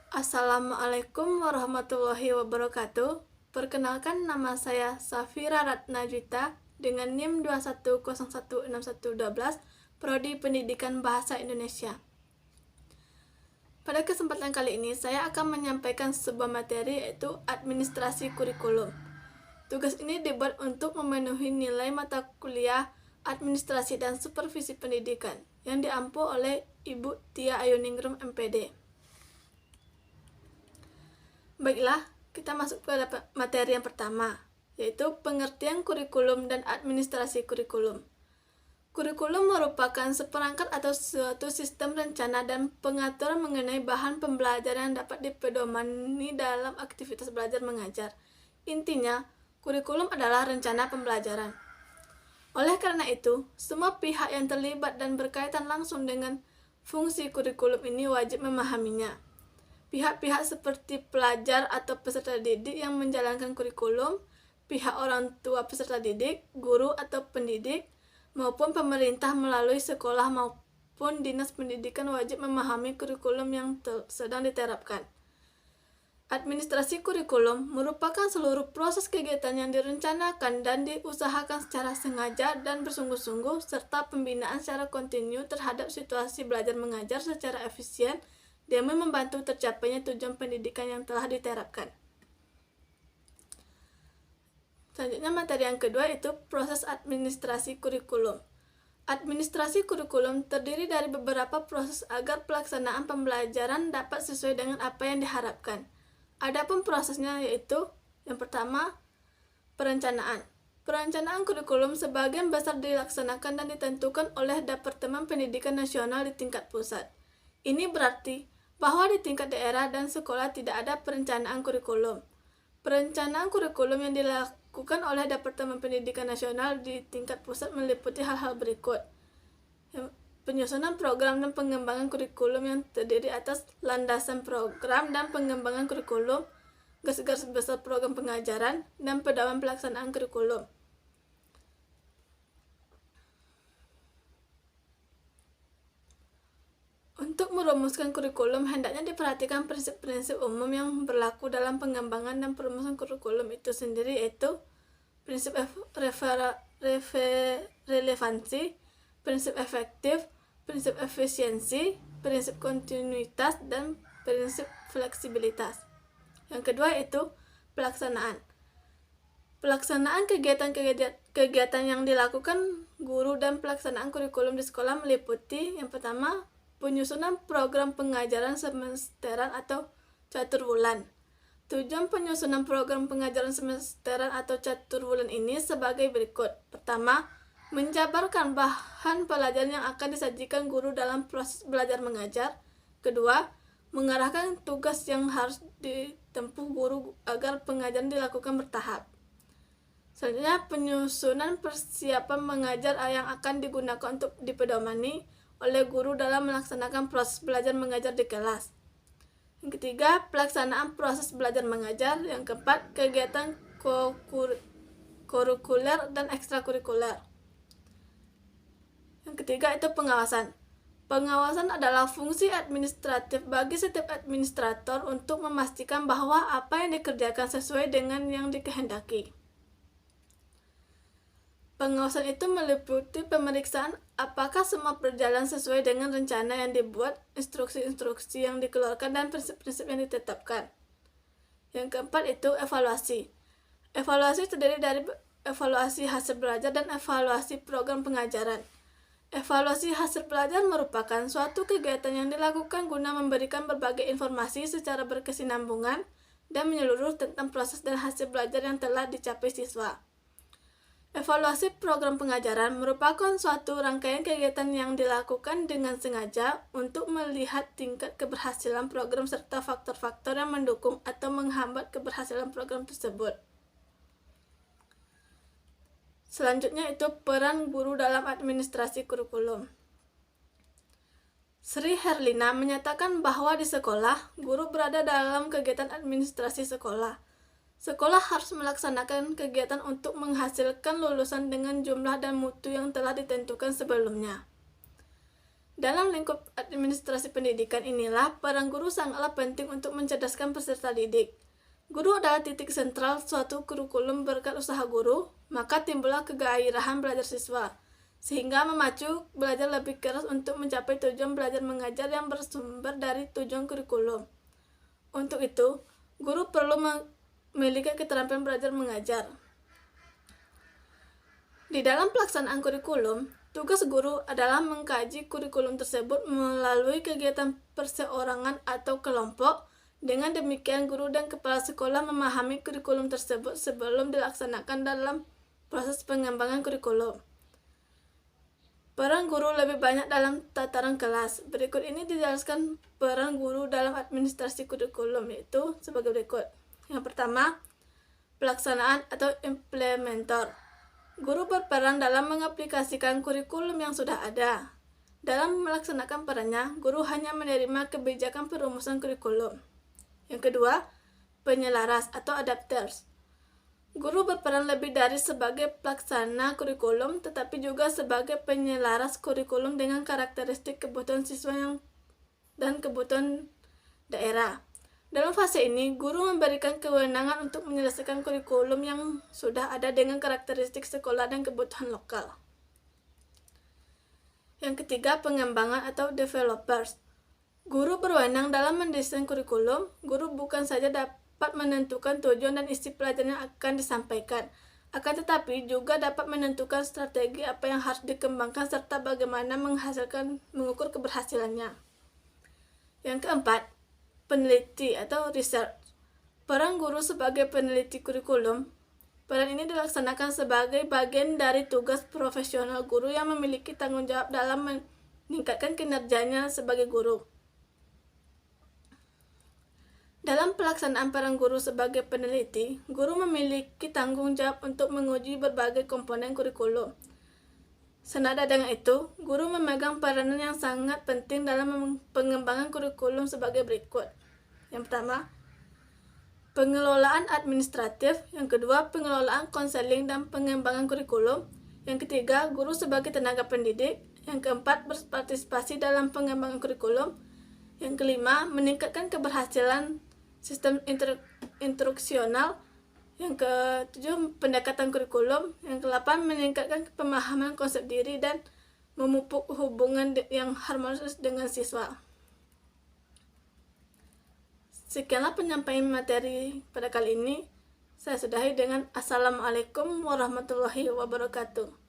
Assalamualaikum warahmatullahi wabarakatuh. Perkenalkan, nama saya Safira Ratnajita dengan NIM 21016112, Prodi Pendidikan Bahasa Indonesia. Pada kesempatan kali ini, saya akan menyampaikan sebuah materi, yaitu administrasi kurikulum. Tugas ini dibuat untuk memenuhi nilai mata kuliah administrasi dan supervisi pendidikan yang diampu oleh Ibu Tia Ayuningrum MPD. Baiklah, kita masuk ke materi yang pertama, yaitu pengertian kurikulum dan administrasi kurikulum. Kurikulum merupakan seperangkat atau suatu sistem rencana dan pengaturan mengenai bahan pembelajaran yang dapat dipedomani dalam aktivitas belajar mengajar. Intinya, kurikulum adalah rencana pembelajaran. Oleh karena itu, semua pihak yang terlibat dan berkaitan langsung dengan fungsi kurikulum ini wajib memahaminya. Pihak-pihak seperti pelajar atau peserta didik yang menjalankan kurikulum, pihak orang tua peserta didik, guru atau pendidik, maupun pemerintah melalui sekolah maupun dinas pendidikan wajib memahami kurikulum yang sedang diterapkan. Administrasi kurikulum merupakan seluruh proses kegiatan yang direncanakan dan diusahakan secara sengaja dan bersungguh-sungguh, serta pembinaan secara kontinu terhadap situasi belajar mengajar secara efisien demi membantu tercapainya tujuan pendidikan yang telah diterapkan. Selanjutnya, materi yang kedua itu proses administrasi kurikulum. Administrasi kurikulum terdiri dari beberapa proses agar pelaksanaan pembelajaran dapat sesuai dengan apa yang diharapkan. Adapun prosesnya yaitu yang pertama, perencanaan. Perencanaan kurikulum sebagian besar dilaksanakan dan ditentukan oleh Departemen Pendidikan Nasional di tingkat pusat. Ini berarti bahwa di tingkat daerah dan sekolah tidak ada perencanaan kurikulum. Perencanaan kurikulum yang dilakukan oleh Departemen Pendidikan Nasional di tingkat pusat meliputi hal-hal berikut. Penyusunan program dan pengembangan kurikulum yang terdiri atas landasan program dan pengembangan kurikulum, garis besar program pengajaran, dan pedoman pelaksanaan kurikulum. Untuk merumuskan kurikulum, hendaknya diperhatikan prinsip-prinsip umum yang berlaku dalam pengembangan dan perumusan kurikulum itu sendiri, yaitu prinsip relevansi, prinsip efektif, prinsip efisiensi, prinsip kontinuitas, dan prinsip fleksibilitas. Yang kedua itu pelaksanaan. Pelaksanaan kegiatan yang dilakukan guru dan pelaksanaan kurikulum di sekolah meliputi yang pertama, penyusunan program pengajaran semesteran atau caturwulan. Tujuan penyusunan program pengajaran semesteran atau caturwulan ini sebagai berikut. Pertama, menjabarkan bahan pelajaran yang akan disajikan guru dalam proses belajar mengajar. Kedua, mengarahkan tugas yang harus ditempuh guru agar pengajaran dilakukan bertahap. Selanjutnya, penyusunan persiapan mengajar yang akan digunakan untuk dipedomani oleh guru dalam melaksanakan proses belajar mengajar di kelas. Yang ketiga, pelaksanaan proses belajar mengajar. Yang keempat, kegiatan kurikuler dan ekstrakurikuler. Yang ketiga itu pengawasan. Pengawasan adalah fungsi administratif bagi setiap administrator untuk memastikan bahwa apa yang dikerjakan sesuai dengan yang dikehendaki. Pengawasan itu meliputi pemeriksaan apakah semua berjalan sesuai dengan rencana yang dibuat, instruksi-instruksi yang dikeluarkan, dan prinsip-prinsip yang ditetapkan. Yang keempat itu evaluasi. Evaluasi terdiri dari evaluasi hasil belajar dan evaluasi program pengajaran. Evaluasi hasil belajar merupakan suatu kegiatan yang dilakukan guna memberikan berbagai informasi secara berkesinambungan dan menyeluruh tentang proses dan hasil belajar yang telah dicapai siswa. Evaluasi program pengajaran merupakan suatu rangkaian kegiatan yang dilakukan dengan sengaja untuk melihat tingkat keberhasilan program serta faktor-faktor yang mendukung atau menghambat keberhasilan program tersebut. Selanjutnya itu peran guru dalam administrasi kurikulum. Sri Herlina menyatakan bahwa di sekolah, guru berada dalam kegiatan administrasi sekolah. Sekolah harus melaksanakan kegiatan untuk menghasilkan lulusan dengan jumlah dan mutu yang telah ditentukan sebelumnya. Dalam lingkup administrasi pendidikan inilah peran guru sangatlah penting untuk mencerdaskan peserta didik. Guru adalah titik sentral suatu kurikulum. Berkat usaha guru, maka timbullah kegairahan belajar siswa, sehingga memacu belajar lebih keras untuk mencapai tujuan belajar mengajar yang bersumber dari tujuan kurikulum. Untuk itu, guru perlu memiliki keterampilan belajar mengajar. Di dalam pelaksanaan kurikulum, tugas guru adalah mengkaji kurikulum tersebut melalui kegiatan perseorangan atau kelompok. Dengan demikian, guru dan kepala sekolah memahami kurikulum tersebut sebelum dilaksanakan dalam proses pengembangan kurikulum. Peran guru lebih banyak dalam tataran kelas. Berikut ini dijelaskan peran guru dalam administrasi kurikulum, yaitu sebagai berikut. Yang pertama, pelaksanaan atau implementer. Guru berperan dalam mengaplikasikan kurikulum yang sudah ada. Dalam melaksanakan perannya, guru hanya menerima kebijakan perumusan kurikulum. Yang kedua, penyelaras atau adapters. Guru berperan lebih dari sebagai pelaksana kurikulum, tetapi juga sebagai penyelaras kurikulum dengan karakteristik kebutuhan siswa dan kebutuhan daerah. Dalam fase ini, guru memberikan kewenangan untuk menyelesaikan kurikulum yang sudah ada dengan karakteristik sekolah dan kebutuhan lokal. Yang ketiga, pengembangan atau developers. Guru berwenang dalam mendesain kurikulum. Guru bukan saja dapat menentukan tujuan dan isi pelajaran yang akan disampaikan, akan tetapi juga dapat menentukan strategi apa yang harus dikembangkan serta bagaimana mengukur keberhasilannya. Yang keempat, peneliti atau research. Peran guru sebagai peneliti kurikulum. Peran ini dilaksanakan sebagai bagian dari tugas profesional guru yang memiliki tanggung jawab dalam meningkatkan kinerjanya sebagai guru. Dalam pelaksanaan peran guru sebagai peneliti, guru memiliki tanggung jawab untuk menguji berbagai komponen kurikulum. Senada dengan itu, guru memegang peranan yang sangat penting dalam pengembangan kurikulum sebagai berikut. Yang pertama, pengelolaan administratif. Yang kedua, pengelolaan konseling dan pengembangan kurikulum. Yang ketiga, guru sebagai tenaga pendidik. Yang keempat, berpartisipasi dalam pengembangan kurikulum. Yang kelima, meningkatkan keberhasilan sistem instruksional. Yang ketujuh, pendekatan kurikulum. Yang kedelapan, meningkatkan pemahaman konsep diri dan memupuk hubungan yang harmonis dengan siswa. Sekianlah penyampaian materi pada kali ini. Saya sudahi dengan Assalamualaikum warahmatullahi wabarakatuh.